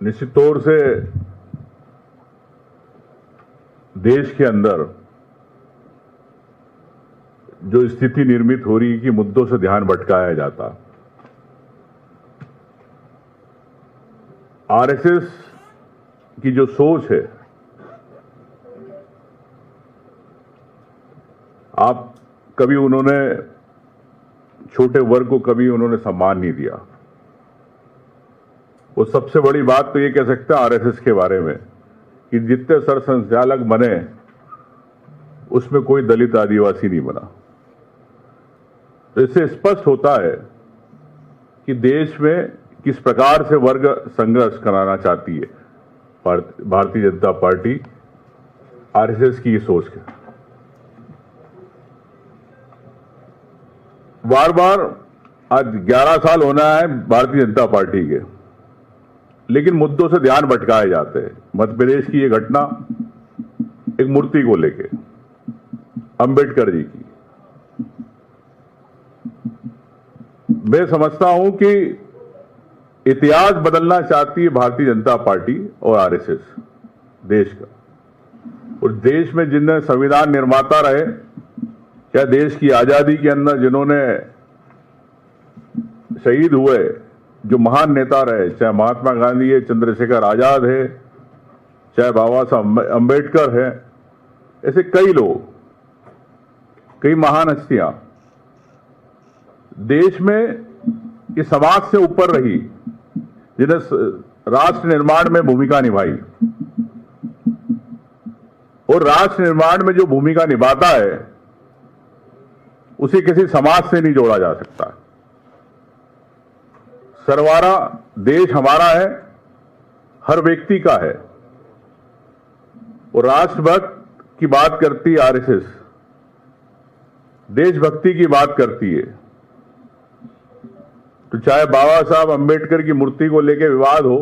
निश्चित तौर से देश के अंदर जो स्थिति निर्मित हो रही है कि मुद्दों से ध्यान भटकाया जाता, आरएसएस की जो सोच है, आप कभी उन्होंने छोटे वर्ग को कभी उन्होंने सम्मान नहीं दिया। वो सबसे बड़ी बात तो ये कह सकते हैं आरएसएस के बारे में कि जितने सर संचालक बने उसमें कोई दलित आदिवासी नहीं बना। तो इससे स्पष्ट होता है कि देश में किस प्रकार से वर्ग संघर्ष कराना चाहती है भारतीय जनता पार्टी, आरएसएस की ये सोच है। बार बार आज 11 साल होना है भारतीय जनता पार्टी के, लेकिन मुद्दों से ध्यान भटकाए जाते हैं। मध्य प्रदेश की ये घटना एक मूर्ति को लेके, अंबेडकर जी की, मैं समझता हूं कि इतिहास बदलना चाहती है भारतीय जनता पार्टी और आरएसएस देश का। और देश में जिनने संविधान निर्माता रहे, क्या देश की आजादी के अंदर जिन्होंने शहीद हुए, जो महान नेता रहे, चाहे महात्मा गांधी है, चंद्रशेखर आजाद है, चाहे बाबा साहब अंबेडकर है, ऐसे कई लोग, कई महान हस्तियां देश में इस समाज से ऊपर रही, जिन्हें राष्ट्र निर्माण में भूमिका निभाई। और राष्ट्र निर्माण में जो भूमिका निभाता है उसे किसी समाज से नहीं जोड़ा जा सकता। सरवारा देश हमारा है, हर व्यक्ति का है। और राष्ट्रभक्त की बात करती है आरएसएस, देशभक्ति की बात करती है। तो चाहे बाबा साहब अंबेडकर की मूर्ति को लेकर विवाद हो,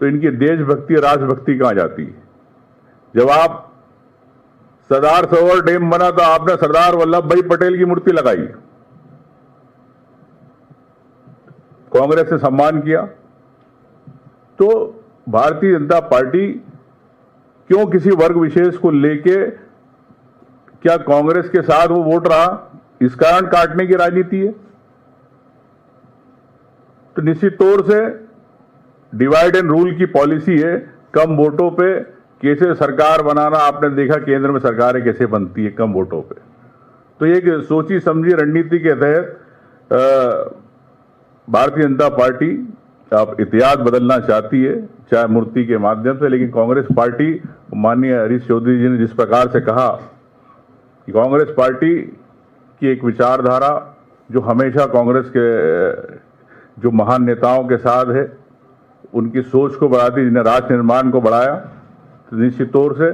तो इनकी देशभक्ति और राष्ट्रभक्ति कहां जाती है? जब आप सरदार सरोवर डैम बना तो आपने सरदार वल्लभ भाई पटेल की मूर्ति लगाई, कांग्रेस ने सम्मान किया। तो भारतीय जनता पार्टी क्यों किसी वर्ग विशेष को लेके, क्या कांग्रेस के साथ वो वोट रहा, इस कारण काटने की राजनीति है? तो निश्चित तौर से डिवाइड एंड रूल की पॉलिसी है, कम वोटों पे कैसे सरकार बनाना। आपने देखा केंद्र में सरकारें कैसे बनती है कम वोटों पे। तो एक सोची समझी रणनीति के तहत भारतीय जनता पार्टी अब इतिहास बदलना चाहती है, चाहे मूर्ति के माध्यम से। लेकिन कांग्रेस पार्टी, माननीय हरीश चौधरी जी ने जिस प्रकार से कहा कि कांग्रेस पार्टी की एक विचारधारा जो हमेशा कांग्रेस के जो महान नेताओं के साथ है, उनकी सोच को बढ़ाती, जिन्हें राष्ट्र निर्माण को बढ़ाया, तो निश्चित तौर से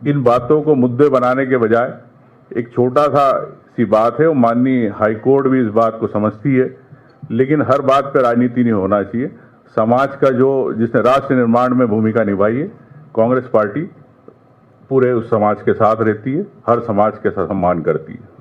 इन बातों को मुद्दे बनाने के बजाय एक छोटा सा सी बात है, वो माननीय हाईकोर्ट भी इस बात को समझती है। लेकिन हर बात पर राजनीति नहीं होना चाहिए। समाज का जो जिसने राष्ट्र निर्माण में भूमिका निभाई है, कांग्रेस पार्टी पूरे उस समाज के साथ रहती है, हर समाज के साथ सम्मान करती है।